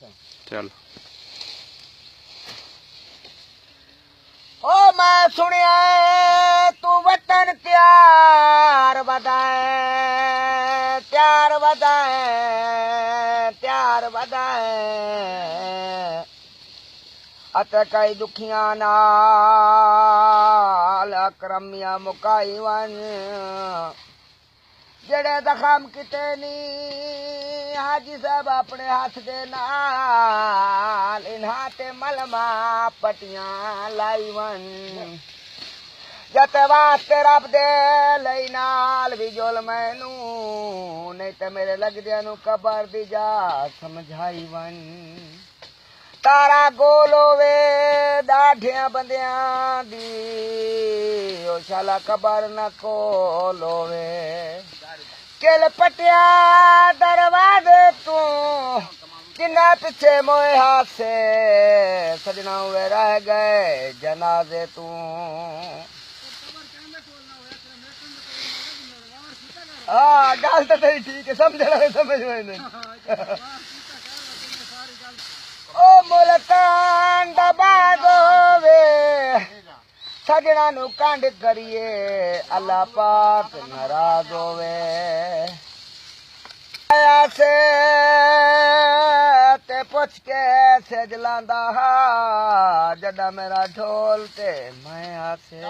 चल ओ मैं सुनिया तू वतन त्यार बदाए त्यार बदाए त्यार बदाए अत कई दुखियां नाल अकरमिया मुकाई वन जड़े दखम किते नी हाजी साहब अपने हाथ दे नाल इन्हां ते मलमा पटियां लाई वन जत वास्ते रब दे लई नाल भी जोल मैनू नहीं ते मेरे लगदियां नू कबर दी जा समझाई वन तारा गोल होवे दाढ़ियां बंदियां दी ओ शाला कबर न कोल होवे किल पटिया दरवाजे तू जिन्ना पीछे मोए हासे सजना हुए रह गए जनाजे तू हाँ गल तो तेरी ठीक है समझना समझ में नहीं ओ मुल्कान दबा दोवे सजना नु कांड करिए अल्लाह पाक नाराज होवे आया से ते पुछ के से जलांदा हा जड़ा मेरा ढोल ते मैं आसे